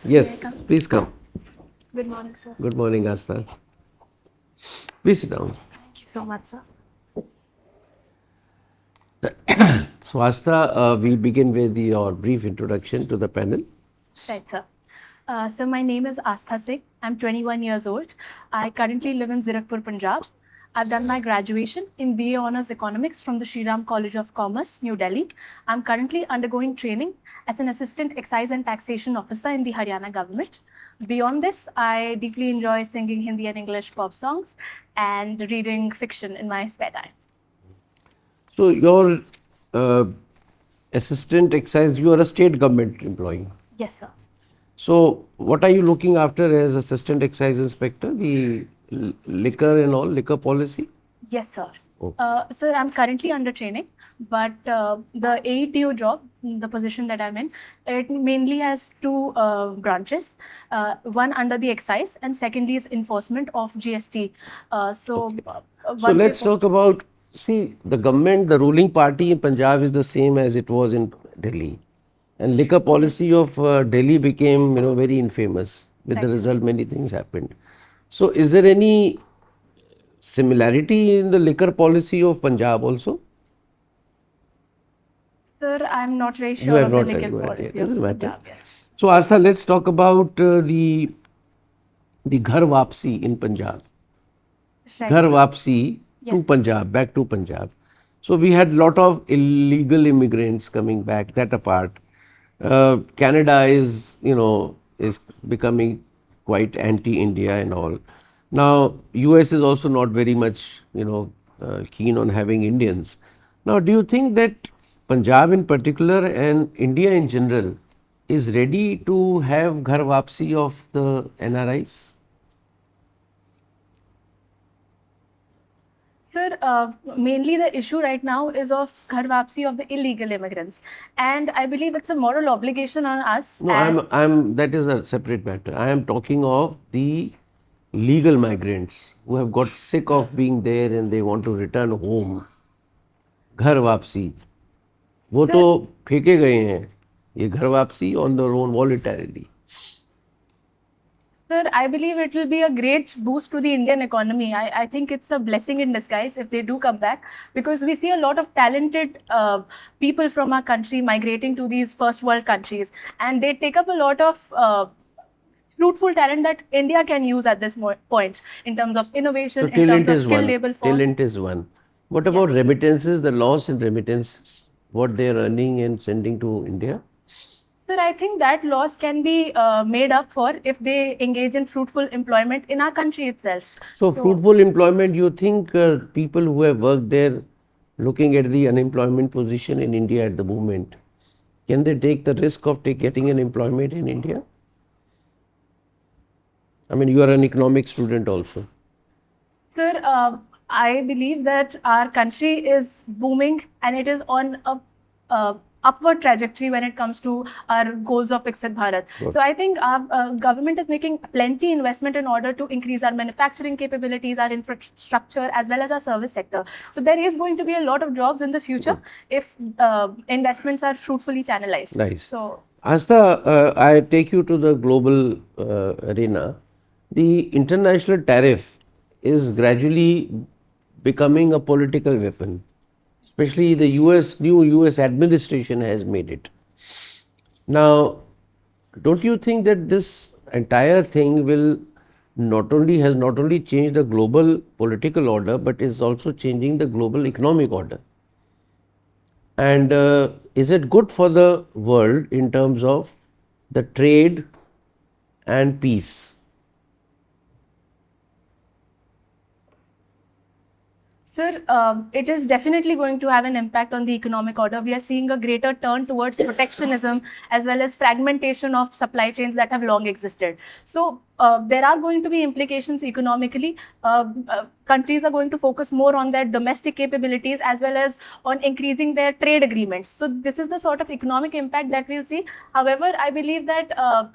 Yes, please come. Good morning, sir. Good morning, Astha. Please sit down. Thank you so much, sir. So, Astha, we'll begin with your brief introduction to the panel. Right, sir. So my name is Astha Singh. I'm 21 years old. I currently live in Zirakpur, Punjab. I've done my graduation in BA Honours Economics from the Shri Ram College of Commerce, New Delhi. I'm currently undergoing training as an Assistant Excise and Taxation Officer in the Haryana government. Beyond this, I deeply enjoy singing Hindi and English pop songs and reading fiction in my spare time. So, your uh, assistant excise, you are a state government employee. Yes, sir. So, what are you looking after as assistant excise inspector? The liquor and all, liquor policy? Yes, sir. Okay. Sir, I'm currently under training, but the AETO job, the position that I'm in, it mainly has two branches. One under the excise, and secondly is enforcement of GST. So, Once let's talk about, see, the government, the ruling party in Punjab is the same as it was in Delhi. And liquor policy of Delhi became, very infamous. With the Right. result, many things happened. So, is there any similarity in the liquor policy of Punjab also? Sir, I'm not very You sure have of the not legal no idea. policy of Doesn't matter. Punjab. Yes. So, Astha, let's talk about the Ghar Wapsi in Punjab. Right, Ghar sir. Wapsi to Yes. Punjab, back to Punjab. So we had lot of illegal immigrants coming back. That apart, Canada is becoming quite anti-India and all. Now US is also not very much keen on having Indians. Now, do you think that Punjab in particular and India in general is ready to have Ghar Wapsi of the NRIs? Sir, mainly the issue right now is of Ghar Wapsi of the illegal immigrants. And I believe it's a moral obligation on us No, as that is a separate matter. I am talking of the legal migrants who have got sick of being there and they want to return home. घर वापसी वो तो Sir, फेंके गए हैं ये घर वापसी on their own voluntarily. Sir, I believe it will be a great boost to the Indian economy. I think it's a blessing in disguise if they do come back, because we see a lot of talented people from our country migrating to these first world countries, and they take up a lot of fruitful talent that India can use at this point in terms of innovation, So in terms talent of is skilled one. labor force. Talent is one. What about Yes. remittances? The loss in remittances, what they are earning and sending to India? Sir, I think that loss can be made up for if they engage in fruitful employment in our country itself. So, fruitful employment, you think people who have worked there, looking at the unemployment position in India at the moment, can they take the risk of getting an employment in India? I mean, you are an economics student also. Sir, I believe that our country is booming and it is on a upward trajectory when it comes to our goals of Viksit Bharat. Good. So I think our government is making plenty investment in order to increase our manufacturing capabilities, our infrastructure, as well as our service sector. So there is going to be a lot of jobs in the future if investments are fruitfully channelized. Nice. So Astha, I take you to the global arena. The international tariff is gradually becoming a political weapon. Especially the new US administration has made it. Now, don't you think that this entire thing will has not only changed the global political order, but is also changing the global economic order? And is it good for the world in terms of the trade and peace? Sir, it is definitely going to have an impact on the economic order. We are seeing a greater turn towards protectionism as well as fragmentation of supply chains that have long existed. So, there are going to be implications economically. Countries are going to focus more on their domestic capabilities as well as on increasing their trade agreements. So, this is the sort of economic impact that we'll see. However, I believe that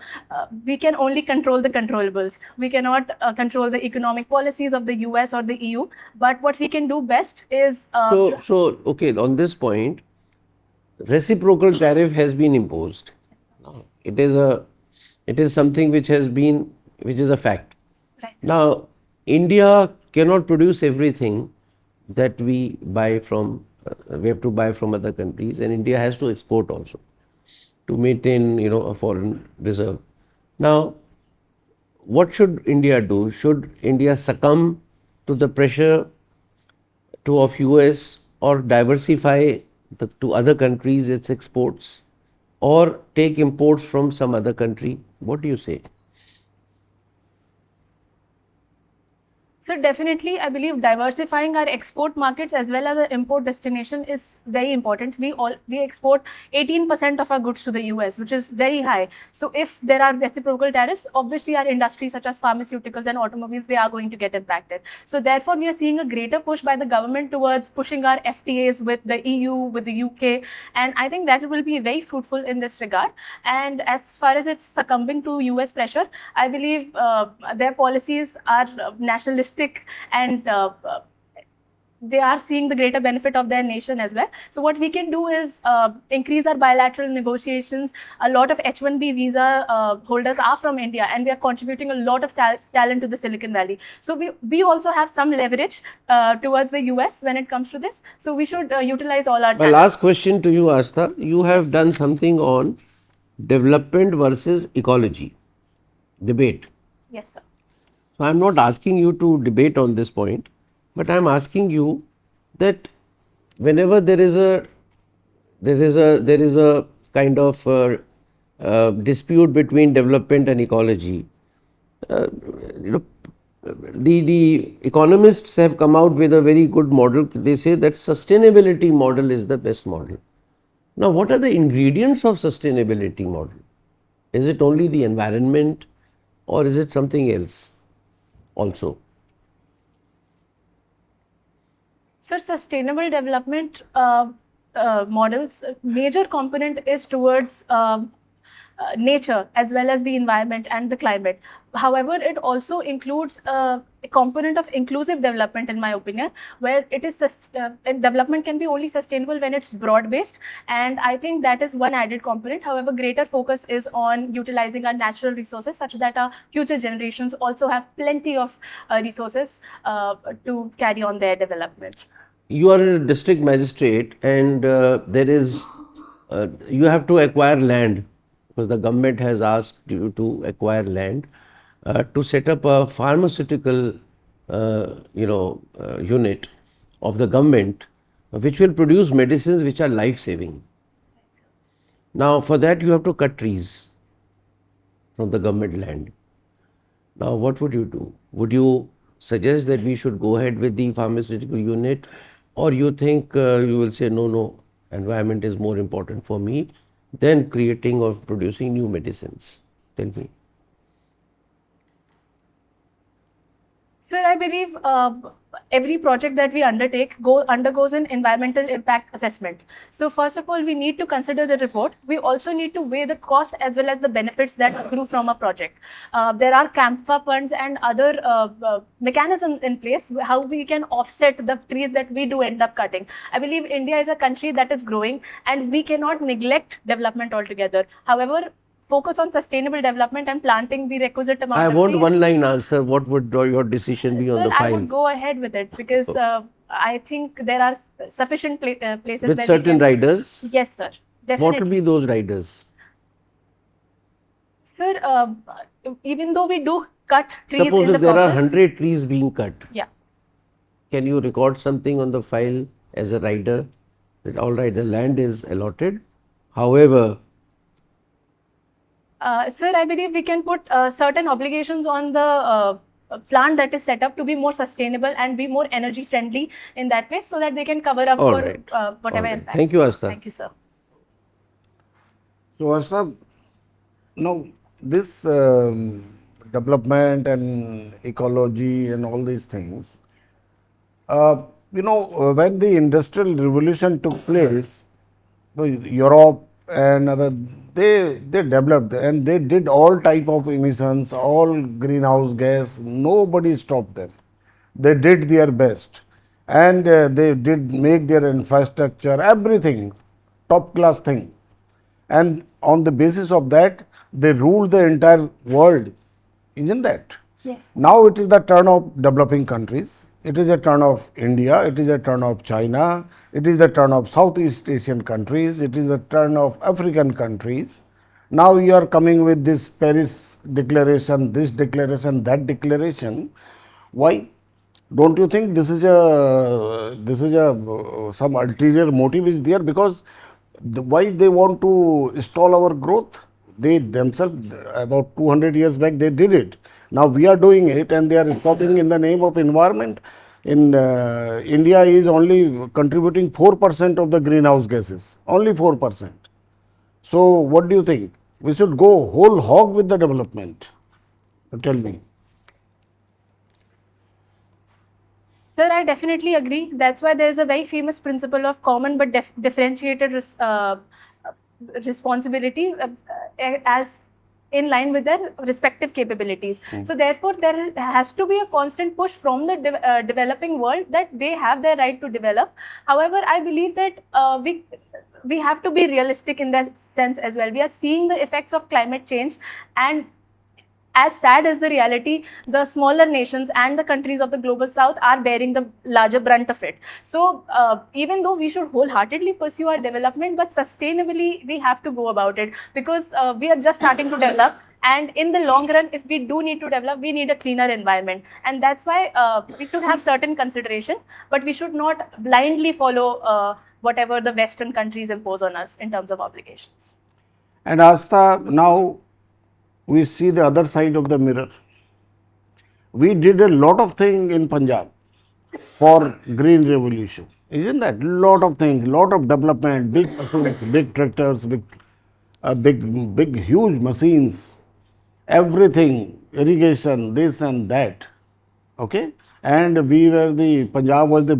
we can only control the controllables. We cannot control the economic policies of the US or the EU. But what we can do best is Okay, on this point, reciprocal tariff has been imposed. It is a It is something which is a fact. Right. Now, India cannot produce everything that we buy from, we have to buy from other countries, and India has to export also to maintain, a foreign reserve. Now, what should India do? Should India succumb to the pressure of US, or diversify to other countries its exports, or take imports from some other country? What do you say? So definitely, I believe diversifying our export markets as well as the import destination is very important. We export 18% of our goods to the US, which is very high. So if there are reciprocal tariffs, obviously our industries such as pharmaceuticals and automobiles, they are going to get impacted. So therefore, we are seeing a greater push by the government towards pushing our FTAs with the EU, with the UK, and I think that will be very fruitful in this regard. And as far as it's succumbing to US pressure, I believe their policies are nationalistic, and they are seeing the greater benefit of their nation as well. So what we can do is increase our bilateral negotiations. A lot of H-1B visa holders are from India, and we are contributing a lot of talent to the Silicon Valley. So we also have some leverage towards the US when it comes to this. So we should utilize all our My talents. last question to you, Astha. You have done something on development versus ecology debate. Yes, sir. So I'm not asking you to debate on this point, but I'm asking you that whenever there is a kind of dispute between development and ecology, uh, you know, the economists have come out with a very good model. They say that sustainability model is the best model. Now, what are the ingredients of sustainability model? Is it only the environment, or is it something else also? So sustainable development models, major component is towards nature as well as the environment and the climate. However, it also includes a component of inclusive development, in my opinion, where it is development can be only sustainable when it's broad based, and I think that is one added component. However, greater focus is on utilizing our natural resources such that our future generations also have plenty of resources to carry on their development. You are a district magistrate, and you have to acquire land, because the government has asked you to acquire land to set up a pharmaceutical unit of the government, which will produce medicines which are life saving. Now, for that you have to cut trees from the government land. Now, what would you do? Would you suggest that we should go ahead with the pharmaceutical unit, or you think you will say, no, environment is more important for me than creating or producing new medicines? Tell me. Sir, I believe every project that we undertake undergoes an environmental impact assessment. So first of all, we need to consider the report. We also need to weigh the cost as well as the benefits that accrue from a project. There are CAMPFA funds and other mechanisms in place how we can offset the trees that we do end up cutting. I believe India is a country that is growing, and we cannot neglect development altogether. However, focus on sustainable development and planting the requisite amount I of want trees. one line answer. What would your decision be on Sir, the I file? would go ahead with it because I think there are sufficient places With where certain we can. riders? Yes, sir. What Definitely. would be those riders? Sir, even though we do cut trees Suppose in the if there are process. 100 trees being cut, Yeah. can you record something on the file as a rider that all right, the land is allotted, however, Sir, I believe we can put certain obligations on the plant that is set up to be more sustainable and be more energy friendly in that way, so that they can cover up all for right. whatever All right. impact. Thank you, Astha. Thank you, sir. So, Ashraf, now this development and ecology and all these things, when the industrial revolution took place, Europe and other, they developed and they did all type of emissions, all greenhouse gas. Nobody stopped them. They did their best, and they did make their infrastructure, everything top class thing. And on the basis of that, They ruled the entire world, isn't that? Yes. Now it is the turn of developing countries. It is a turn of India. It is a turn of China. It is the turn of Southeast Asian countries. It is the turn of African countries. Now you are coming with this Paris declaration, this declaration, that declaration. Why? Don't you think this is a some ulterior motive is there? Because why they want to stall our growth? They themselves about 200 years back they did it. Now we are doing it, and they are stopping in the name of environment. In India is only contributing 4% of the greenhouse gases, only 4%. So what do you think? We should go whole hog with the development. Tell me. Sir, I definitely agree. That's why there is a very famous principle of common but differentiated responsibility as in line with their respective capabilities. So therefore, there has to be a constant push from the developing world that they have their right to develop. However, I believe that we have to be realistic in that sense as well. We are seeing the effects of climate change, and as sad as the reality, the smaller nations and the countries of the global south are bearing the larger brunt of it. So even though we should wholeheartedly pursue our development, but sustainably we have to go about it, because we are just starting to develop. And in the long run, if we do need to develop, we need a cleaner environment. And that's why we should have certain consideration, but we should not blindly follow whatever the Western countries impose on us in terms of obligations. And Astha, now we see the other side of the mirror. We did a lot of things in Punjab for green revolution, isn't that? Lot of things, lot of development, big tractors, big huge machines, everything, irrigation, this and that. Okay, and we were the Punjab was the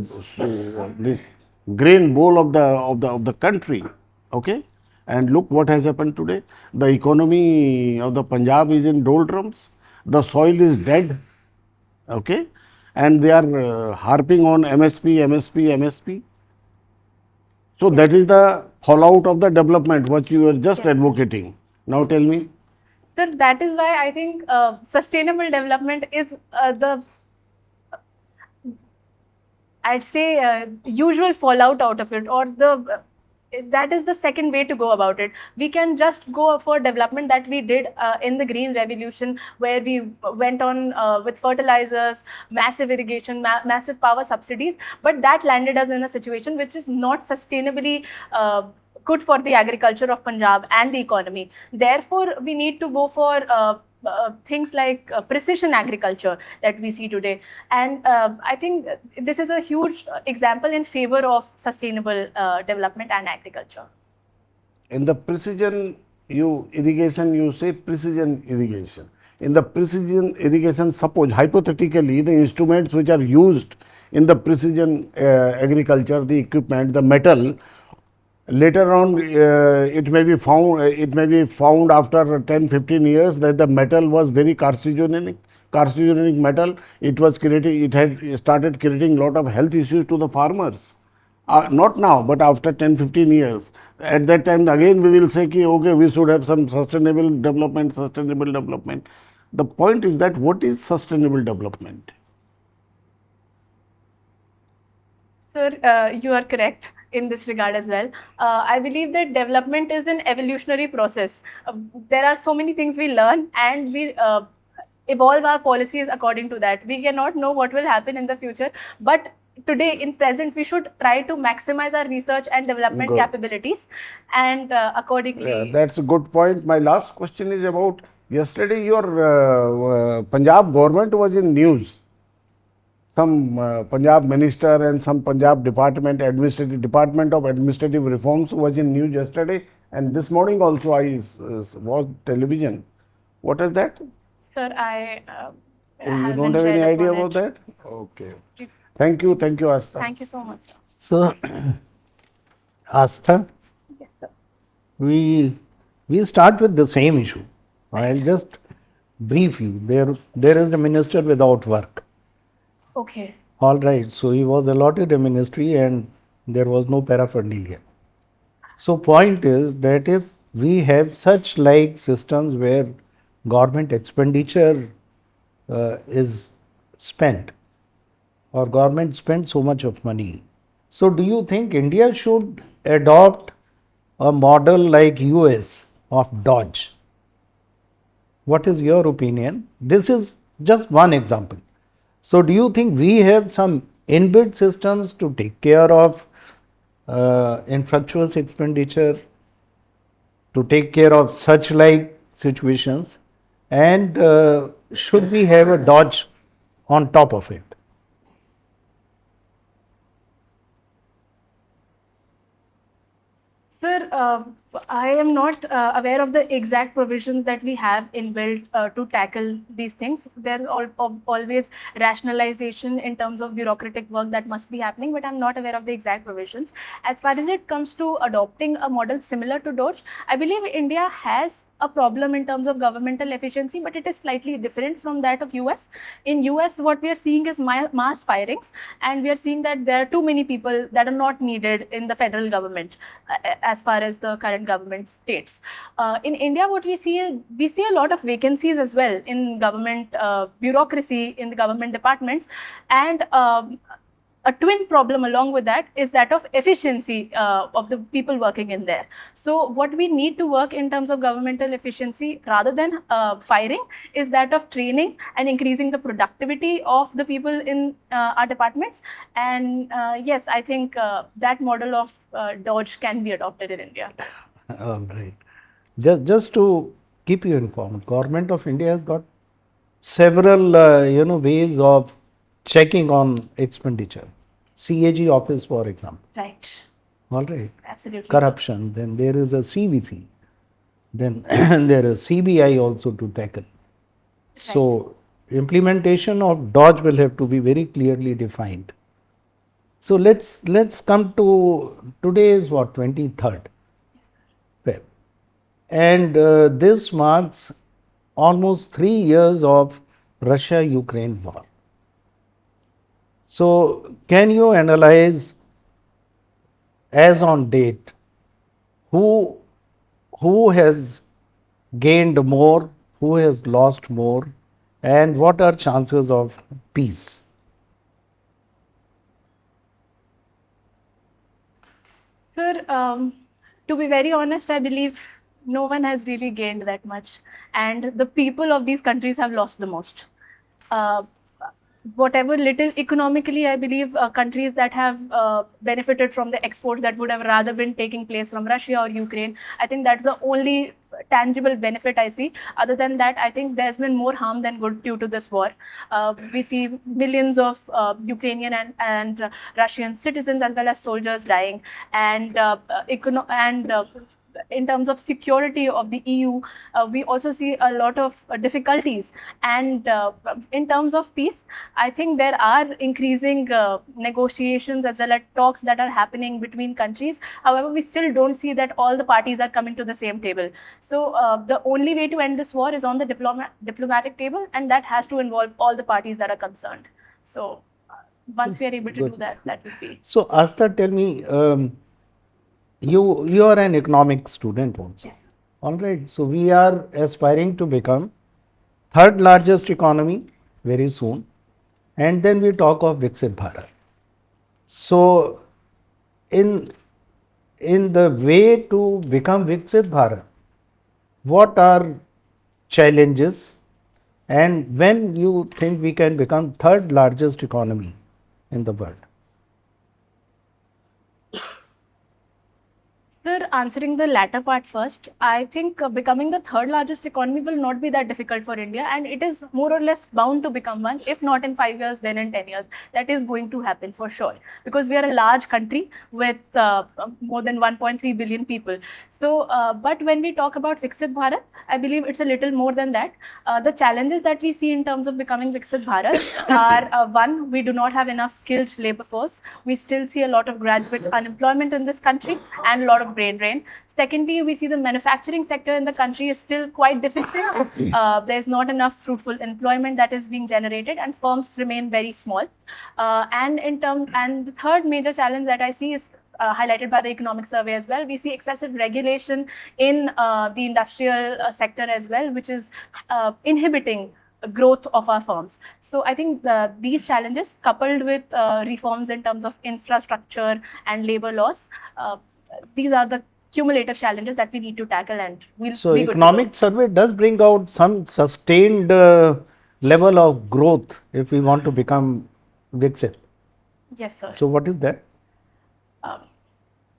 this grain bowl of the country. Okay, and look what has happened today. The economy of the Punjab is in doldrums. The soil is dead. Okay, and they are harping on MSP, MSP, MSP. So that is the fallout of the development what you were just Yes. advocating. Now tell me. So that is why I think sustainable development is I'd say usual fallout out of it, or that is the second way to go about it. We can just go for development that we did in the Green Revolution, where we went on with fertilizers, massive irrigation, massive power subsidies, but that landed us in a situation which is not sustainably good for the agriculture of Punjab and the economy. Therefore, we need to go for things like precision agriculture that we see today. And I think this is a huge example in favor of sustainable development and agriculture. In the precision irrigation, you say precision irrigation. In the precision irrigation, suppose hypothetically the instruments which are used in the precision agriculture, the equipment, the metal, later on it may be found after 10-15 years that the metal was very carcinogenic metal. It had started creating lot of health issues to the farmers. Not now, but after 10-15 years. At that time again we will say ki, okay, we should have some sustainable development. The point is that what is sustainable development? Sir, you are correct in this regard as well. I believe that development is an evolutionary process. There are so many things we learn, and we evolve our policies according to that. We cannot know what will happen in the future, but today in present we should try to maximize our research and development Good. capabilities, and accordingly. Yeah, that's a good point. My last question is about yesterday your Punjab government was in news. Some Punjab minister and some Punjab department of administrative reforms was in news yesterday, and this morning also I watched television. What is that? Sir, I You haven't don't have any read idea upon about it. that? Okay. Thank you, Astha. Thank you so much. So, Astha, Yes, sir. we start with the same issue. I'll just brief you. There is a minister without work. Okay. All right. So he was allotted a ministry and there was no paraphernalia. So point is that if we have such like systems where government expenditure is spent, or government spends so much of money. So do you think India should adopt a model like US of Dodge? What is your opinion? This is just one example. So do you think we have some inbuilt systems to take care of infructuous expenditure, to take care of such like situations, and should we have a Dodge on top of it? Sir, I am not aware of the exact provisions that we have inbuilt to tackle these things. There's always rationalization in terms of bureaucratic work that must be happening, but I'm not aware of the exact provisions. As far as it comes to adopting a model similar to Doge, I believe India has a problem in terms of governmental efficiency, but it is slightly different from that of US. In US, what we are seeing is mass firings, and we are seeing that there are too many people that are not needed in the federal government as far as the current government states. In India, what we see a lot of vacancies as well in government bureaucracy, in the government departments, and a twin problem along with that is that of efficiency of the people working in there. So what we need to work in terms of governmental efficiency rather than firing is that of training and increasing the productivity of the people in our departments. And yes, I think that model of Dodge can be adopted in India. All right. Just to keep you informed, Government of India has got several ways of checking on expenditure. CAG office, for example. Right. All right. Absolutely. Corruption. Then there is a CVC. Then there is CBI also to tackle. So implementation of Dodge will have to be very clearly defined. So let's come to today is what, 23rd Feb, and this marks almost 3 years of Russia-Ukraine war. So can you analyze as on date who has gained more, who has lost more, and what are chances of peace? Sir, to be very honest, I believe no one has really gained that much, and the people of these countries have lost the most. Whatever little economically, I believe countries that have benefited from the exports that would have rather been taking place from Russia or Ukraine, I think that's the only tangible benefit I see. Other than that, I think there's been more harm than good due to this war. We see millions of Ukrainian and Russian citizens as well as soldiers dying, and in terms of security of the EU, we also see a lot of difficulties. And in terms of peace, I think there are increasing negotiations as well as talks that are happening between countries. However, we still don't see that all the parties are coming to the same table. So the only way to end this war is on the diplomatic table, and that has to involve all the parties that are concerned. So once we are able to do that, that would be. So AASTHA, tell me, you are an economic student also. Yes. All right. So we are aspiring to become third largest economy very soon, and then we talk of Viksit Bharat. So in the way to become Viksit Bharat, what are challenges, and when you think we can become third largest economy in the world? Sir, answering the latter part first, I think becoming the third largest economy will not be that difficult for India, and it is more or less bound to become one, if not in 5 years, then in 10 years. That is going to happen for sure, because we are a large country with more than 1.3 billion people. So, but when we talk about Viksit Bharat, I believe it's a little more than that. The challenges that we see in terms of becoming Viksit Bharat are one, we do not have enough skilled labor force. We still see a lot of graduate unemployment in this country and a lot of brain drain. Secondly, we see the manufacturing sector in the country is still quite difficult. There's not enough fruitful employment that is being generated, and firms remain very small. And the third major challenge that I see is highlighted by the economic survey as well. We see excessive regulation in the industrial sector as well, which is inhibiting growth of our firms. So I think these challenges, coupled with reforms in terms of infrastructure and labor laws, these are the cumulative challenges that we need to tackle, and we'll So be good to economic go. survey does bring out some sustained level of growth if we want to become Viksit. Yes, sir. So what is that?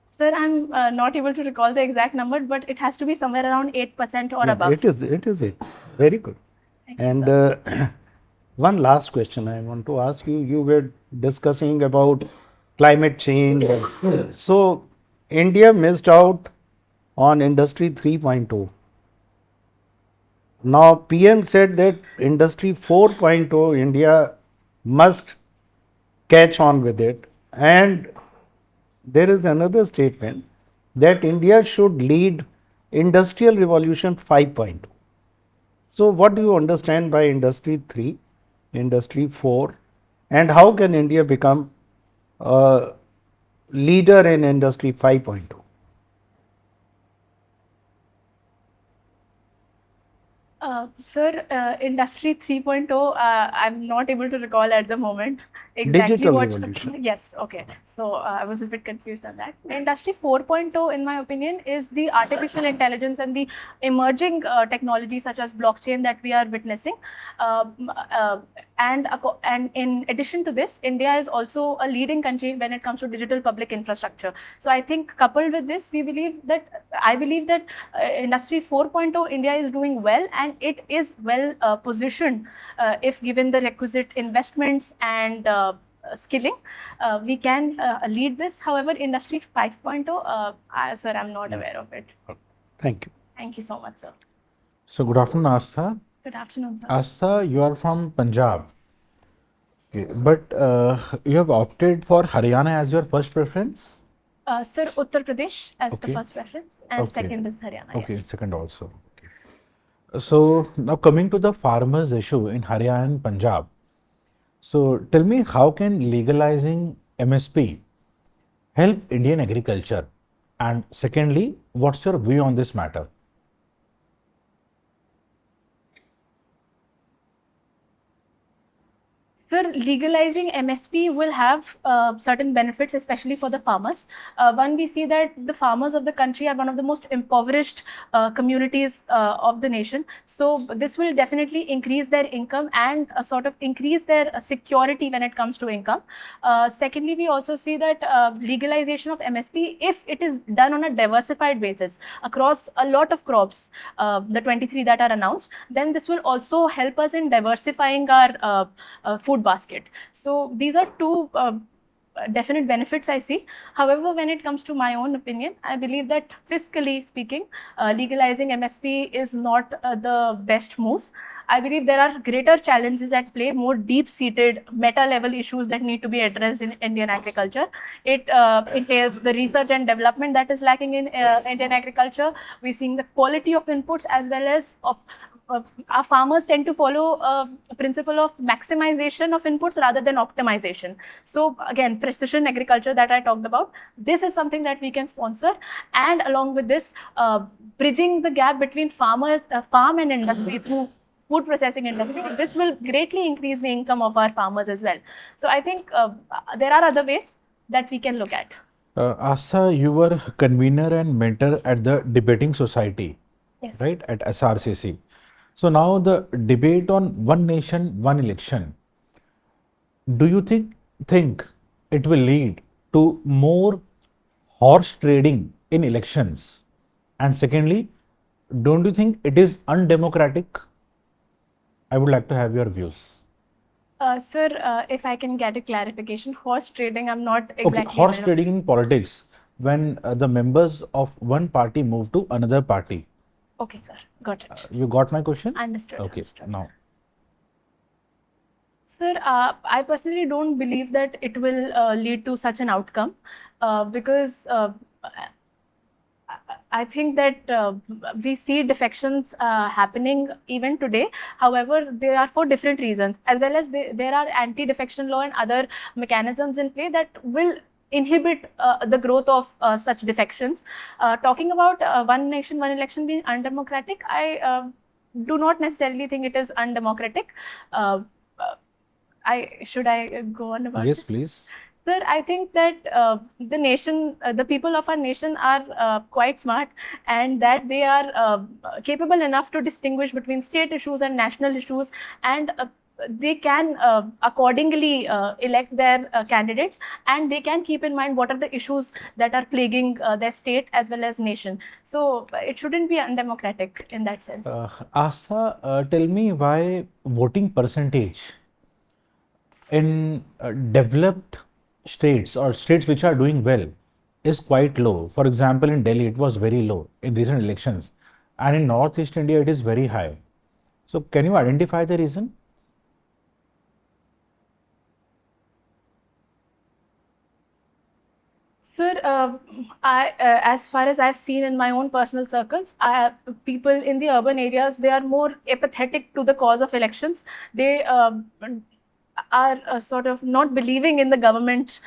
Sir, I'm not able to recall the exact number, but it has to be somewhere around 8% or Yeah, above. it is it. Very good. Thank you, And sir. one last question I want to ask you. You were discussing about climate change. So India missed out on Industry 3.0. Now PM said that Industry 4.0 India must catch on with it, and there is another statement that India should lead Industrial Revolution 5.0. So what do you understand by Industry 3, Industry 4, and how can India become a leader in Industry 5.0? Sir, Industry 3.0, I'm not able to recall at the moment exactly Digital what. revolution. Yes, okay. So I was a bit confused on that. Industry 4.0, in my opinion, is the artificial intelligence and the emerging technologies such as blockchain that we are witnessing. And in addition to this, India is also a leading country when it comes to digital public infrastructure. So I think coupled with this, I believe that Industry 4.0 India is doing well, and it is well positioned if given the requisite investments and skilling. We can lead this. However, Industry 5.0, sir, I'm not aware of it. Thank you. Thank you so much, sir. So good afternoon, Astha. Good afternoon, sir. Astha, you are from Punjab. Okay, but you have opted for Haryana as your first preference? Sir, Uttar Pradesh as the Okay. first preference, and Okay. second is Haryana. Okay, Yes. second also. Okay. So now coming to the farmers' issue in Haryana and Punjab. So tell me, how can legalizing MSP help Indian agriculture? And secondly, what's your view on this matter? Sir, legalizing MSP will have certain benefits, especially for the farmers. One, we see that the farmers of the country are one of the most impoverished communities of the nation. So this will definitely increase their income and sort of increase their security when it comes to income. Secondly, we also see that legalization of MSP, if it is done on a diversified basis across a lot of crops, the 23 that are announced, then this will also help us in diversifying our food basket. So these are two definite benefits I see. However, when it comes to my own opinion, I believe that fiscally speaking, legalizing MSP is not the best move. I believe there are greater challenges at play, more deep-seated meta-level issues that need to be addressed in Indian agriculture. It entails the research and development that is lacking in Indian agriculture. We're seeing the quality of inputs as well as our farmers tend to follow a principle of maximization of inputs rather than optimization. So again, precision agriculture that I talked about, this is something that we can sponsor, and along with this, bridging the gap between farmers, farm and industry through food processing industry, this will greatly increase the income of our farmers as well. So I think there are other ways that we can look at. Astha, you were convener and mentor at the Debating Society, Yes. right, at SRCC. So now the debate on one nation, one election, do you think it will lead to more horse trading in elections? And secondly, don't you think it is undemocratic? I would like to have your views. Sir, if I can get a clarification, horse trading, I'm not exactly Okay, horse aware of. trading in politics, when the members of one party move to another party. Okay, sir, got it. You got my question? Understood. Okay, Understood. now. Sir, I personally don't believe that it will lead to such an outcome because I think that we see defections happening even today. However, they are for different reasons, as well as there are anti-defection law and other mechanisms in play that will inhibit the growth of such defections. Talking about one nation, one election being undemocratic, I do not necessarily think it is undemocratic. Should I go on about Yes, this? please. Sir, I think that the people of our nation are quite smart, and that they are capable enough to distinguish between state issues and national issues, and they can accordingly elect their candidates, and they can keep in mind what are the issues that are plaguing their state as well as nation. So it shouldn't be undemocratic in that sense. Astha, tell me why voting percentage in developed states or states which are doing well is quite low. For example, in Delhi, it was very low in recent elections, and in Northeast India, it is very high. So, can you identify the reason? Sir, as far as I've seen in my own personal circles, people in the urban areas, they are more apathetic to the cause of elections. They are sort of not believing in the government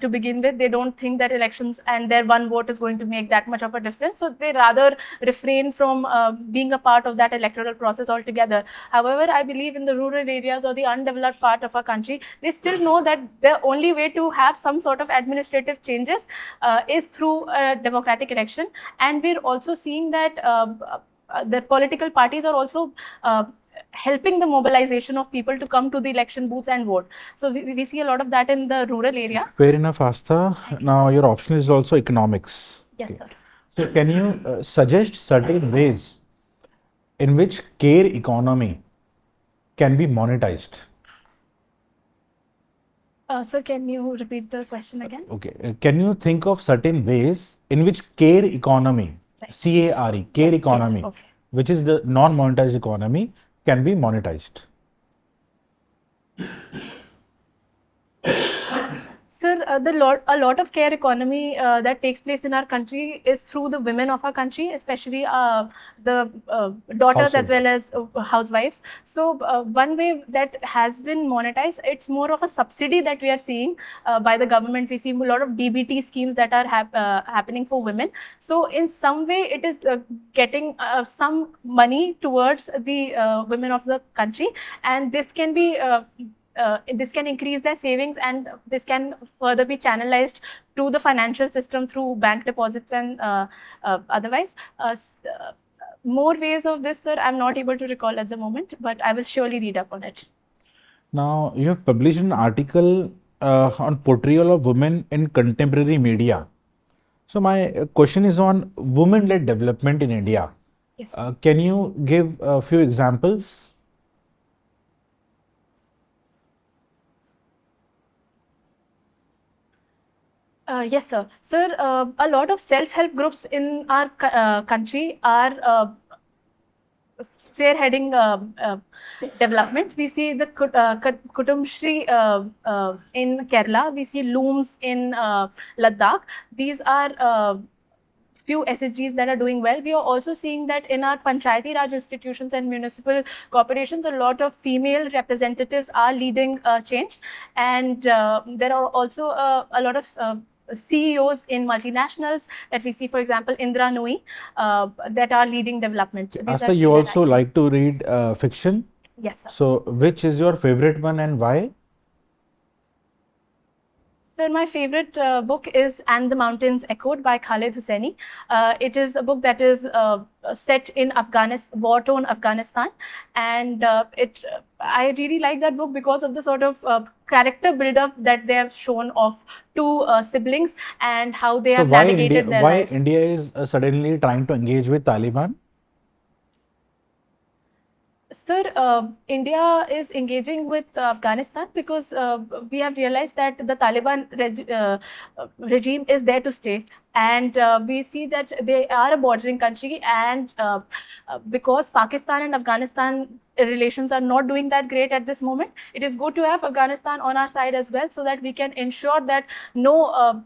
to begin with. They don't think that elections and their one vote is going to make that much of a difference. So they rather refrain from being a part of that electoral process altogether. However, I believe in the rural areas or the undeveloped part of our country, they still know that the only way to have some sort of administrative changes is through a democratic election. And we're also seeing that the political parties are also helping the mobilization of people to come to the election booths and vote. So we see a lot of that in the rural area. Fair enough, Astha. Now, your option is also economics. Yes, Okay. sir. So, can you suggest certain ways in which care economy can be monetized? Sir, can you repeat the question again? Okay. Can you think of certain ways in which care economy, Right. CARE, care Yes, economy, okay. which is the non-monetized economy, can be monetized? Sir, a lot of care economy that takes place in our country is through the women of our country, especially the daughters as Household. well as housewives. So one way that has been monetized, it's more of a subsidy that we are seeing by the government. We see a lot of DBT schemes that are happening for women. So in some way, it is getting some money towards the women of the country, and this can be this can increase their savings, and this can further be channelized to the financial system through bank deposits and otherwise. More ways of this, sir, I'm not able to recall at the moment, but I will surely read up on it. Now, you have published an article on portrayal of women in contemporary media. So, my question is on women-led development in India. Yes. Can you give a few examples? Yes, sir. Sir, a lot of self-help groups in our country are spearheading development. We see the Kutumshri in Kerala. We see looms in Ladakh. These are few SHGs that are doing well. We are also seeing that in our Panchayati Raj institutions and municipal corporations, a lot of female representatives are leading change. And there are also a lot of CEOs in multinationals that we see, for example, Indra Nooyi, that are leading development. These are Asa, you few that also I- like to read fiction. Yes, sir. So, which is your favorite one and why? Sir, my favorite book is And the Mountains Echoed by Khalid Hosseini. It is a book that is set in war-torn Afghanistan. And I really like that book because of the sort of character build-up that they have shown of two siblings and how they have navigated their why life. India is suddenly trying to engage with Taliban? Sir, India is engaging with Afghanistan because we have realized that the Taliban regime is there to stay. And we see that they are a bordering country, and because Pakistan and Afghanistan relations are not doing that great at this moment, it is good to have Afghanistan on our side as well, so that we can ensure that no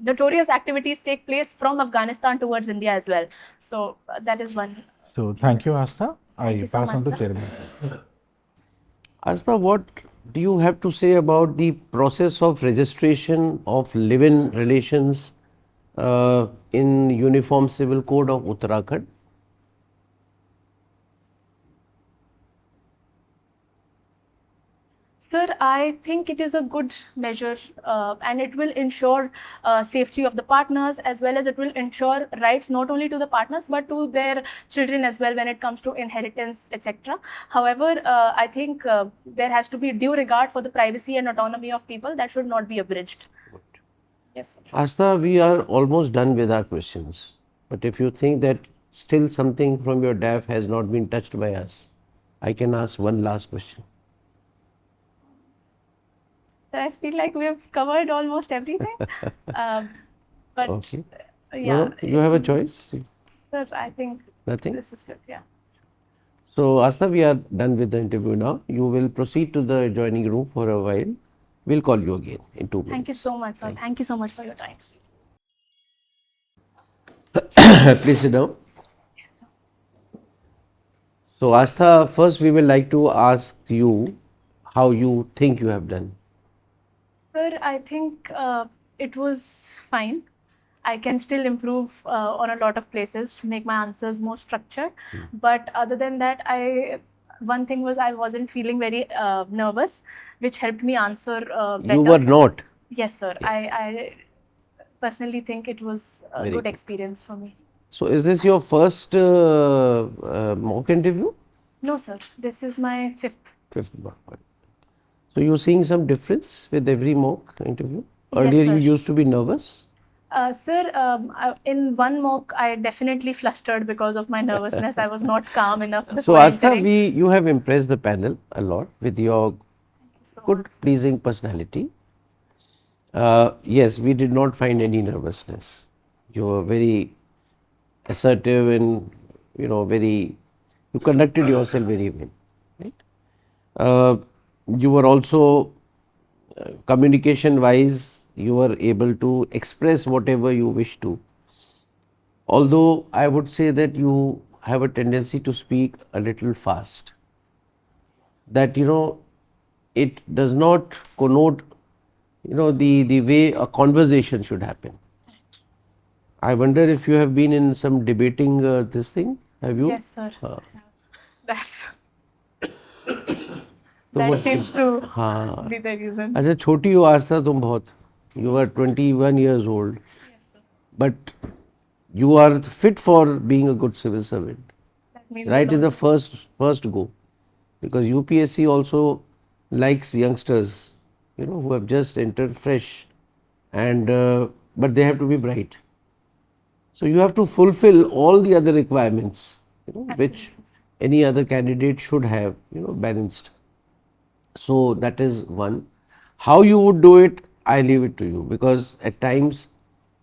notorious activities take place from Afghanistan towards India as well. So that is one. So, thank you, Astha. I you so pass on much, to sir. chairman. Astha, what do you have to say about the process of registration of live-in relations in Uniform Civil Code of Uttarakhand? Sir, I think it is a good measure and it will ensure safety of the partners, as well as it will ensure rights not only to the partners but to their children as well when it comes to inheritance, etc. However, I think there has to be due regard for the privacy and autonomy of people that should not be abridged. Yes, sir. Astha, we are almost done with our questions. But if you think that still something from your DAF has not been touched by us, I can ask one last question. So I feel like we have covered almost everything. But Okay. yeah, No, you have a choice. sir, I think Nothing. this is good. Yeah. So, Astha, we are done with the interview now. You will proceed to the adjoining room for a while. We'll call you again in 2 minutes. Thank you so much, sir. Thank you so much for your time. Please sit down. Yes, sir. So, Astha, first we will like to ask you how you think you have done. Sir, I think it was fine. I can still improve on a lot of places, make my answers more structured. But other than that, one thing was I wasn't feeling very nervous, which helped me answer better. You were not. Yes, sir. I personally think it was a Very good good. experience for me. So, is this your first mock interview? No, sir. This is my fifth. Fifth mock. So, you're seeing some difference with every mock interview? Yes, Earlier, sir. you used to be nervous. Sir, in one mock, I definitely flustered because of my nervousness. I was not calm enough before So, Astha, entering. you have impressed the panel a lot with your So good, pleasing personality. Yes, we did not find any nervousness. You were very assertive and, you conducted yourself very well. Right? You were also, communication wise, you were able to express whatever you wish to. Although I would say that you have a tendency to speak a little fast. That, it does not connote, the way a conversation should happen. I wonder if you have been in some debating this thing. Have you? yes, sir. That's that seems to हाँ. be the reason. अच्छा छोटी हो आस्था तुम बहुत. You are 21 years old. But you are fit for being a good civil servant. That means Right a in the lot. first go. Because UPSC also likes youngsters, who have just entered fresh, and but they have to be bright. So you have to fulfill all the other requirements, which any other candidate should have, balanced. So that is one. How you would do it, I leave it to you, because at times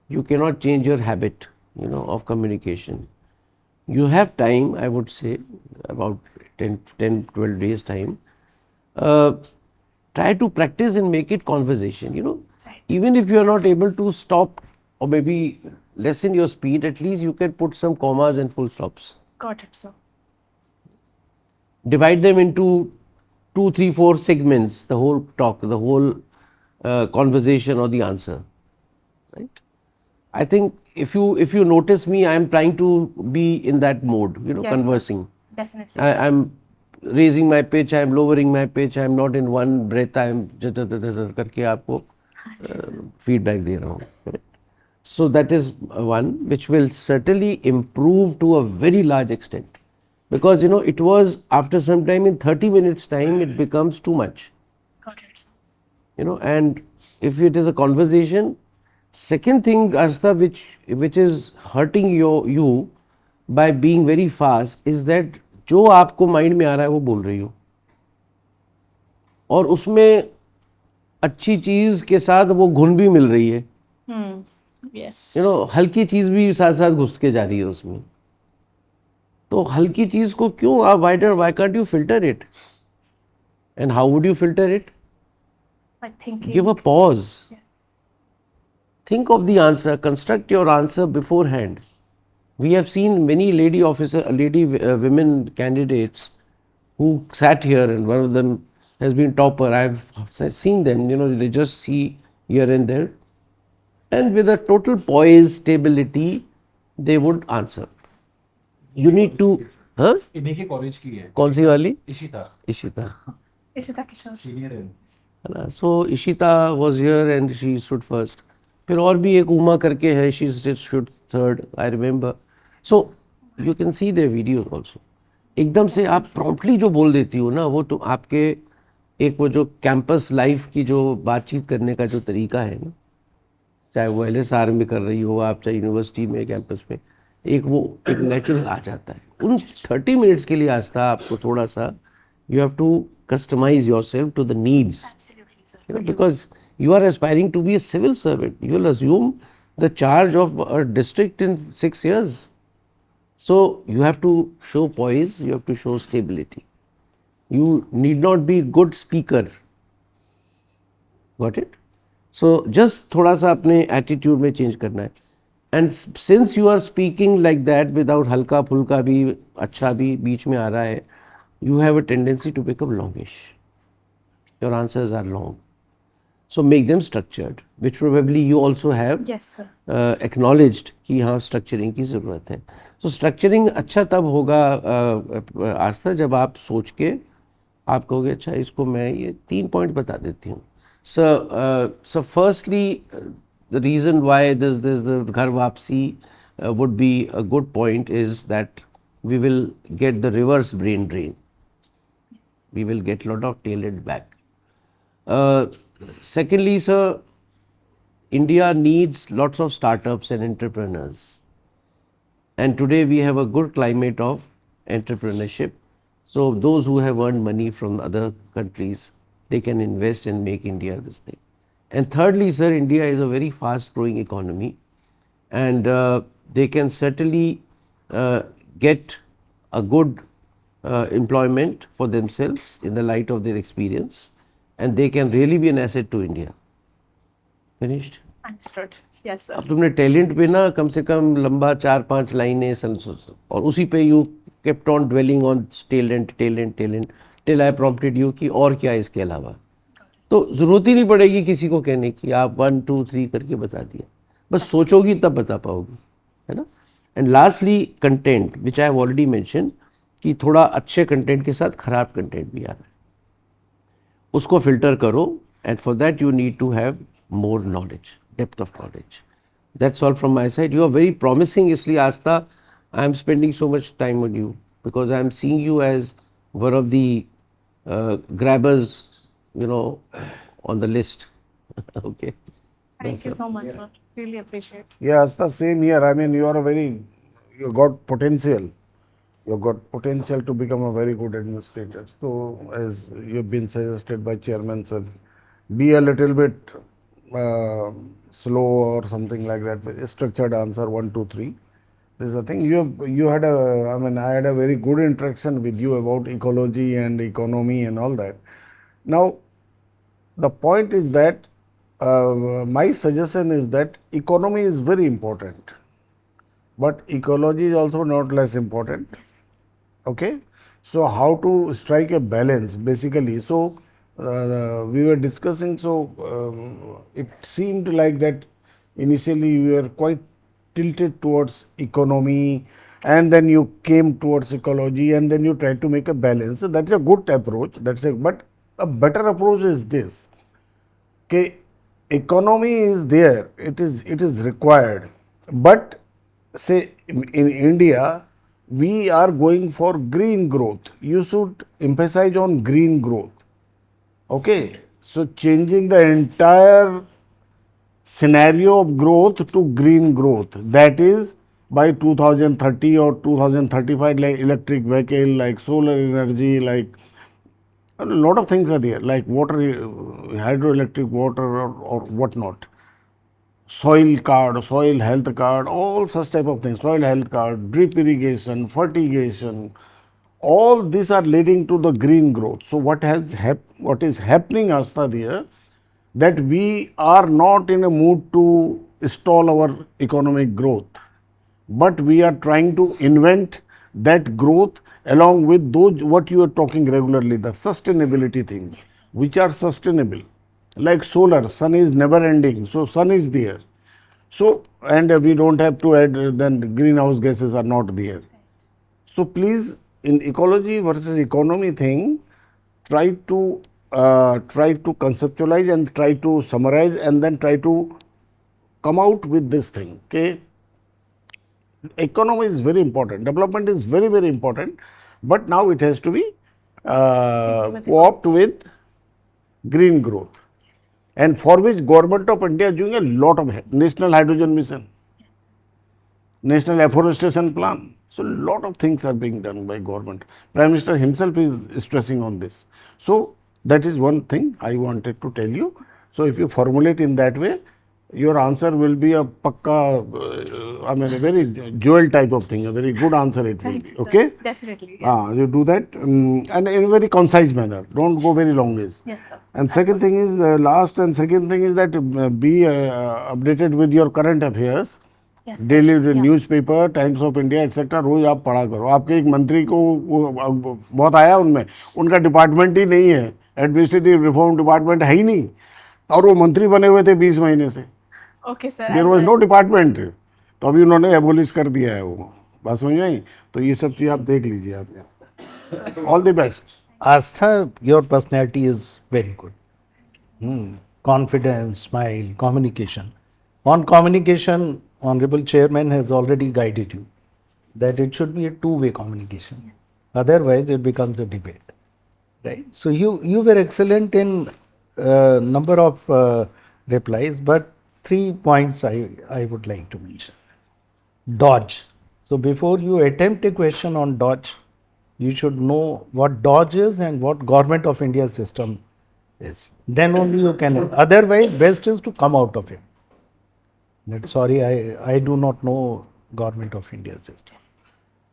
you cannot change your habit, of communication. You have time, I would say, about 12 days time. Try to practice and make it conversation, Right. Even if you are not able to stop or maybe lessen your speed, at least you can put some commas and full stops. Got it, sir. Divide them into 2, 3, 4 segments, the whole talk, the whole conversation or the answer, right? I think if you notice me, I am trying to be in that mode, Yes, sir. conversing. Definitely. I am raising my pitch, I am lowering my pitch, I am not in one breath, I am करके आपको feedback दे रहा हूँ. Correct? So that is one which will certainly improve to a very large extent, because it was after some time, in 30 minutes time, it becomes too much. Got it, sir. And if it is a conversation, second thing, Astha, which is hurting you by being very fast, is that जो आपको mind में आ रहा है वो बोल रही हो, और उसमें अच्छी चीज के साथ वो घुन भी मिल रही है. Yes. हल्की चीज भी साथ साथ घुस के जा रही है उसमें. तो हल्की चीज को क्यों आप why can't you filter it? And how would you filter it? By thinking. Give a pause. Yes. Think of the answer, construct your answer beforehand. We have seen many women candidates who sat here, and one of them has been topper. I've seen them, they just see here and there. And with a total poise, stability, they would answer. You need to, huh? इन्हीं के college की है कौन सी वाली? Ishita Ishita. Ishita Kishore. Senior है है ना? So Ishita was here and she stood first. फिर और भी एक उमा करके है, she stood third, I remember. So you can see their videos also. एकदम से आप promptly जो बोल देती हो ना, वो तो आपके एक वो जो कैंपस लाइफ की जो बातचीत करने का जो तरीका है ना, चाहे वो LSR में कर रही हो आप, चाहे यूनिवर्सिटी में, कैंपस में, एक वो एक नेचुरल आ जाता है. उन 30 मिनट्स के लिए आस्था आपको थोड़ा सा, you have to customize yourself to the needs. Absolutely, sir. Because you are aspiring to be a civil servant. You will assume the charge of a district in 6 years. So you have to show poise, you have to show stability. You need not be good speaker. Got it? So just थोड़ा सा अपने attitude में change करना है. And since you are speaking like that without हल्का फुल्का भी, अच्छा भी बीच में आ रहा है, you have a tendency to become longish. Your answers are long. So make them structured, which probably you also have Yes, sir. acknowledged कि हाँ structuring की ज़रूरत है. So structuring अच्छा तब होगा आस्था जब आप सोच के आप कहोगे अच्छा इसको मैं ये 3 पॉइंट बता देती हूँ. So firstly, the reason why this the घर वापसी would be a good point is that we will get the reverse brain drain. We will get lot of tail end back. Secondly, sir, India needs lots of startups and entrepreneurs. And today we have a good climate of entrepreneurship. So those who have earned money from other countries, they can invest and make India this thing. And thirdly, sir, India is a very fast growing economy and they can certainly get a good employment for themselves in the light of their experience, and they can really be an asset to India. Finished? Understood. Yes, sir. अब तुमने talent पे ना कम से कम लंबा 4-5 लाइनें और उसी पे you kept on dwelling on talent till I prompted you कि और क्या है इसके अलावा. तो ज़रूरत ही नहीं पड़ेगी किसी को कहने की, आप 1, 2, 3 करके बता दिया, बस सोचोगी तब बता पाओगी, है ना. And lastly content which I have already mention कि थोड़ा अच्छे कंटेंट के साथ ख़राब कंटेंट भी आ रहा है, उसको फिल्टर करो. And for that you need to have more knowledge, depth of knowledge. That's all from my side. You are very promising. इसलिए Astha I am spending so much time on you because I am seeing you as one of the grabbers, on the list. Okay. Thank you so much, sir. Really appreciate it. Yeah, it's the same here. I mean, you got potential. You've got potential to become a very good administrator. So, as you've been suggested by Chairman, sir, be a little bit slow or something like that. A structured answer 1, 2, 3. This is the thing. I had a very good interaction with you about ecology and economy and all that. Now, the point is that my suggestion is that economy is very important, but ecology is also not less important. Okay, so how to strike a balance basically. So we were discussing. So it seemed like that initially you were quite tilted towards economy, and then you came towards ecology, and then you tried to make a balance. So that's a good approach. But a better approach is this. Okay, economy is there. It is required. But say in India, we are going for green growth. You should emphasize on green growth. Okay, so changing the entire scenario of growth to green growth. That is by 2030 or 2035, like electric vehicle, like solar energy, like a lot of things are there, like water, hydroelectric water or whatnot. Soil card, soil health card, all such type of things. Soil health card, drip irrigation, fertigation, all these are leading to the green growth. So what is happening, Astha, here, that we are not in a mood to stall our economic growth, but we are trying to invent that growth along with those what you are talking regularly, the sustainability things, which are sustainable, like solar, sun is never ending, so sun is there. So, and we don't have to add, then greenhouse gases are not there. So, please, in ecology versus economy thing, try to conceptualize and try to summarize and then try to come out with this thing. Okay, economy is very important, development is very, very important, but now it has to be co-opt with green growth, and for which government of India is doing a lot of national hydrogen mission, national afforestation plan. So, lot of things are being done by government. Prime Minister himself is stressing on this. So, that is one thing I wanted to tell you. So, if you formulate in that way, your answer will be a pakka, I mean a very jewel type of thing, a very good answer it will be. Okay? Definitely. Yes. You do that and in a very concise manner. Don't go very long ways. Yes, sir. And second thing is, last and second thing is that be updated with your current affairs. Yes. Daily newspaper, Times of India etcetera रोज आप पढ़ा करो. आपके एक मंत्री को बहुत आया उनमें, उनका डिपार्टमेंट ही नहीं है, एडमिनिस्ट्रेटिव रिफॉर्म डिपार्टमेंट है ही नहीं, और वो मंत्री बने हुए थे 20 महीने से. Okay, sir. There was no department, तो अभी उन्होंने एबोलिश कर दिया है वो. बात समझ आई? तो ये सब चीज़ आप देख लीजिए. आप all the best. Astha, your personality is very good. Confidence, smile, communication. On communication, Honorable Chairman has already guided you that it should be a two-way communication. Otherwise, it becomes a debate. Right? So, you were excellent in number of replies, but 3 points I would like to mention. Dodge. So, before you attempt a question on Dodge, you should know what Dodge is and what Government of India system is. Then only you can. Otherwise, best is to come out of it. That sorry, I do not know Government of India system.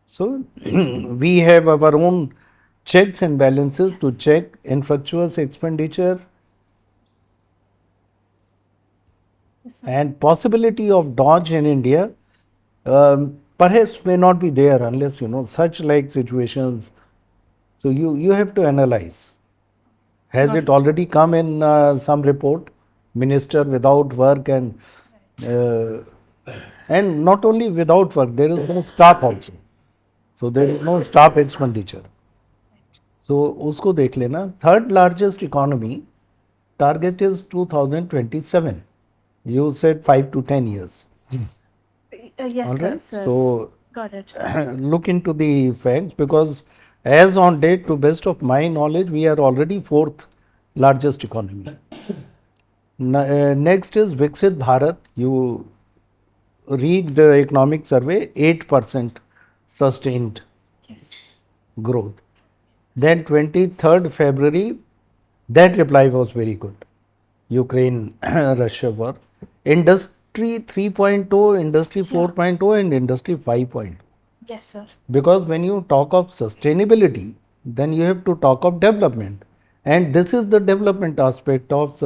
So, we have our own checks and balances to check infructuous expenditure and possibility of dodge in India perhaps may not be there unless you know such like situations. So, you have to analyze. Has it already come in some report? Minister without work and not only without work, there is no staff also. So, there is no staff expenditure. So, usko dekh lena. Third largest economy, target is 2027. You said 5 to 10 years. Yes, All right. sir. So, Got it. look into the facts, because as on date, to best of my knowledge, we are already fourth largest economy. Next is Viksit Bharat. You read the economic survey, 8% sustained growth. Then 23rd February, that reply was very good. Ukraine, Russia war. Industry 3.0, Industry 4.0 and Industry 5.0. Yes, sir. Because when you talk of sustainability, then you have to talk of development. And this is the development aspect of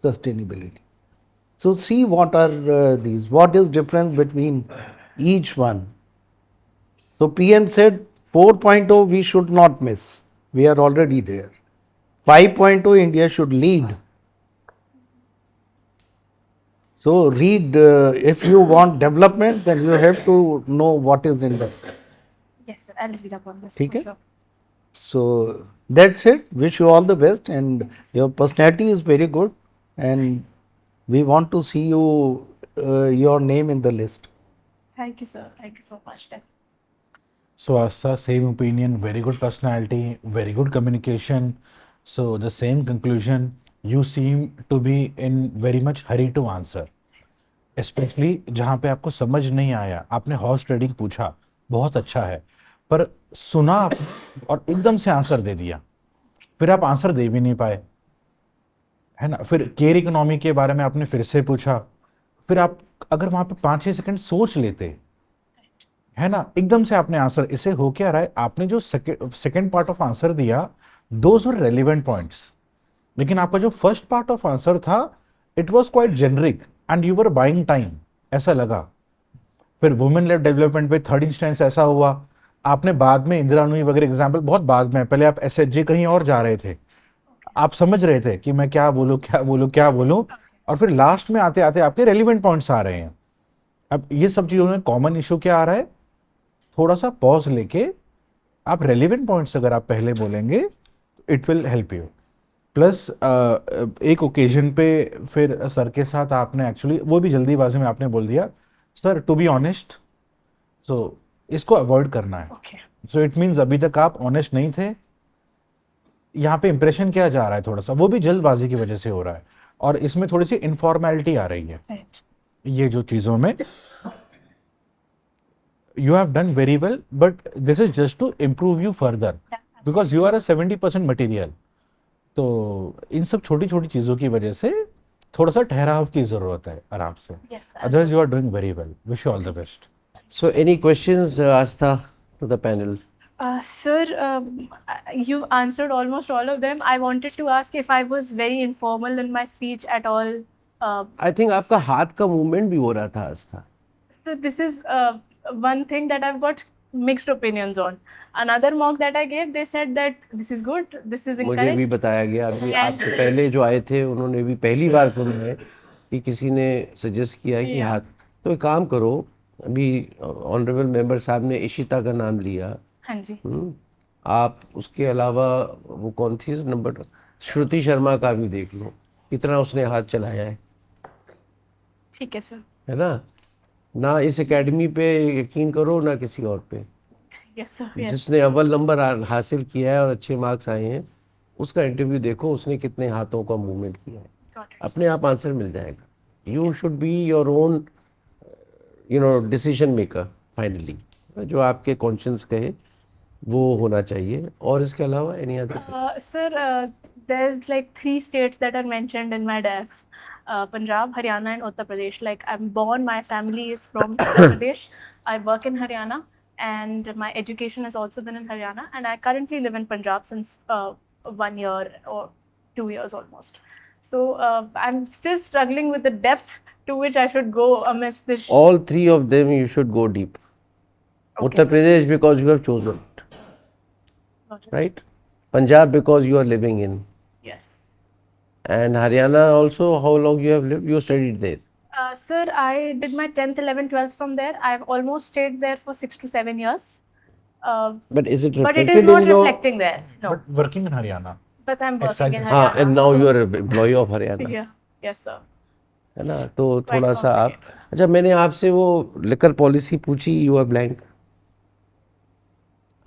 sustainability. So, see what are these, what is difference between each one. So, PM said 4.0 we should not miss, we are already there. 5.0 India should lead. So, read, if you want development, then you have to know what is in the. Yes, sir. I'll read up on this. ठीक For है? sure. So, that's it. Wish you all the best, and your personality is very good, and we want to see you, your name in the list. Thank you, sir. Thank you so much. So, Astha, same opinion, very good personality, very good communication. So, the same conclusion, you seem to be in very much hurry to answer. Especially जहाँ पे आपको समझ नहीं आया, आपने horse trading पूछा, बहुत अच्छा है, पर सुना आपने और एकदम से आंसर दे दिया, फिर आप आंसर दे भी नहीं पाए, है ना. फिर केयर इकोनॉमी के बारे में आपने फिर से पूछा, फिर आप अगर वहाँ पे 5-6 सेकंड सोच लेते, है ना, एकदम से आपने आंसर. इससे हो क्या रहा है, आपने जो सेकंड पार्ट ऑफ आंसर दिया, दोज वर रेलिवेंट पॉइंट्स, लेकिन आपका जो फर्स्ट पार्ट ऑफ आंसर था, it was quite generic and you were buying time, ऐसा लगा. फिर वुमेन लेड डेवलपमेंट पे थर्ड इंस्टेंस ऐसा हुआ, आपने बाद में इंदिरा नूई वगैरह एग्जाम्पल बहुत बाद में, पहले आप एसएचजी कहीं और जा रहे थे, आप समझ रहे थे कि मैं क्या बोलूँ क्या बोलूँ क्या बोलूँ, और फिर लास्ट में आते आते आपके रेलिवेंट पॉइंट्स आ रहे हैं। अब ये सब चीज़ों में कॉमन इशू क्या आ रहा है, थोड़ा सा पॉज लेके आप रेलिवेंट पॉइंट्स अगर आप पहले बोलेंगे it will help you. Plus एक ओकेजन पे फिर सर के साथ आपने एक्चुअली वो भी जल्दीबाजी में आपने बोल दिया सर टू बी ऑनेस्ट, सो इसको अवॉइड करना है। Okay. सो इट मीन्स अभी तक आप ऑनेस्ट नहीं थे, यहाँ पे इंप्रेशन क्या जा रहा है थोड़ा सा, वो भी जल्दबाजी की वजह से हो रहा है, और इसमें थोड़ी सी इनफॉर्मेलिटी आ रही है Right. ये जो चीज़ों में। you have done very well, but this is just to improve you further because you are a 70% material. तो इन सब छोटी छोटी चीज़ों की वजह से थोड़ा सा ठहराव की ज़रूरत है आराम से। Yes, sir. Otherwise you are doing very well, wish you all the best. So, any questions, Astha, to the panel? Sir, you answered almost all of them. I wanted to ask if I was very informal in my speech at all. I think आपका हाथ का movement भी हो रहा था आस्था। So this is one thing that I've got mixed opinions on. Another mock that I gave, they said that this is good, this is मुझे भी encouraged. बताया गया, अभी आपसे पहले जो आए थे उन्होंने भी पहली बार सुना है कि किसी ने सजेस्ट किया कि Yeah. हाथ, तो एक काम करो, अभी ऑनरेबल मेंबर साहब ने इशिता का नाम लिया, हाँ जी. आप उसके अलावा वो कौन थी नंबर, श्रुति शर्मा का भी देख लो, कितना उसने हाथ चलाया है ठीक है सर. ना। ना इस एकेडमी पे यकीन करो ना किसी और पे, Yes sir. Yes. जिसने अव्वल नंबर हासिल किया है और अच्छे मार्क्स आए हैं, उसका इंटरव्यू देखो, उसने कितने हाथों का मूवमेंट किया है, Got it. अपने आप आंसर मिल जाएगा। You should be your own decision maker finally, जो आपके कॉन्शियंस कहे वो होना चाहिए। और इसके अलावा any other? Sir, there's like 3 states that are mentioned in my DEF. Punjab, Haryana and Uttar Pradesh. Like I'm born, my family is from Uttar Pradesh. I work in Haryana and my education has also been in Haryana, and I currently live in Punjab since 1 year or 2 years almost. So I'm still struggling with the depth to which I should go amidst this. All three of them you should go deep. Okay, Uttar sir. Pradesh because you have chosen it, Got it. right? Punjab because you are living in, Yes. and Haryana also, how long you have lived? You studied there. Sir, I did my 10th, 11th, 12th from there. I've almost stayed there for 6 to 7 years. But is it But it reflected is not in your? reflecting there. No. But working in Haryana. But I'm working Excise in is- Haryana. And now so- you are an employee of Haryana, Yeah. Yes, sir. है ना। तो quite थोड़ा सा आप, complicated. अच्छा मैंने आपसे वो लिकर पॉलिसी पूछी, यू आर ब्लैंक।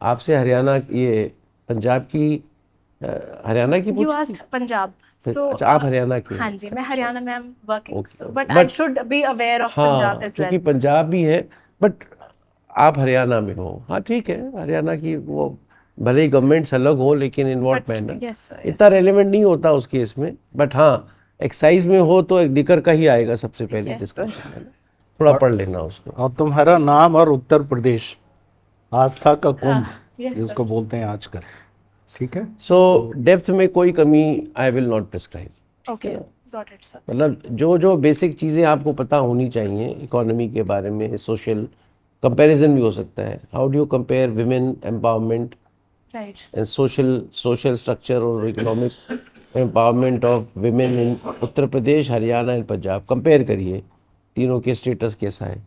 आपसे हरियाणा, ये पंजाब की, हरियाणा की You पूछी asked Punjab. थी? So, अच्छा आप हरियाणा की हो। हाँ जी, मैं हरियाणा में I'm working. Okay, So, okay. but I But- should be aware of हाँ, Punjab as क्योंकि well. पंजाब भी है, बट आप हरियाणा में हो। हाँ ठीक है, हरियाणा की वो भले ही गवर्नमेंट्स अलग हो, लेकिन in what But manner yes, sir, yes. इतना रेलेवेंट नहीं होता उस केस में। बट हाँ, एक्साइज में हो तो एक दिक्कत का ही आएगा सबसे पहले Yes, डिस्कशन में, थोड़ा पढ़ लेना उसको। और तुम्हारा नाम और उत्तर प्रदेश आस्था का कुंभ yes, जिसको बोलते हैं आजकल, ठीक है। सो डेप्थ में कोई कमी I will not prescribe. Okay, got it, sir. मतलब जो जो बेसिक चीज़ें आपको पता होनी चाहिए इकोनॉमी के बारे में, सोशल कंपैरिजन भी हो सकता है, how do you compare women empowerment Right. and social structure or economic empowerment of women in Uttar Pradesh, Haryana and Punjab, compare करिए तीनों के स्टेटस कैसा है,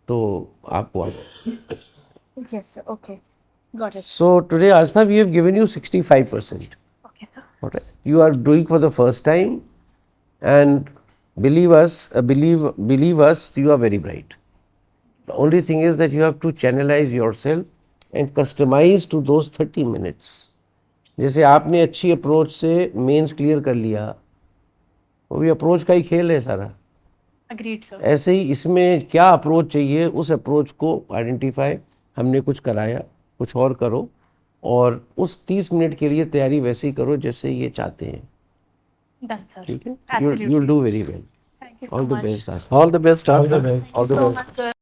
तो आपको Yes, sir. Okay, got it. So today Astha we have given you 65%. Okay, sir. Alright, you are doing for the first time, and believe us, believe us, you are very bright. The only thing is that you have to channelize yourself and customize to those 30 minutes. जैसे आपने अच्छी approach से mains clear कर लिया, वो भी approach का ही खेल है सारा। Agreed, sir. ऐसे ही इसमें क्या अप्रोच चाहिए, उस अप्रोच को आइडेंटिफाई हमने कुछ कराया, कुछ और करो, और उस 30 मिनट के लिए तैयारी वैसे ही करो जैसे ये चाहते हैं, Done, sir. ठीक है। Absolutely. You'll do very well. Thank you so All the much. best, Astha. All the best All the best. Thank you so much, sir.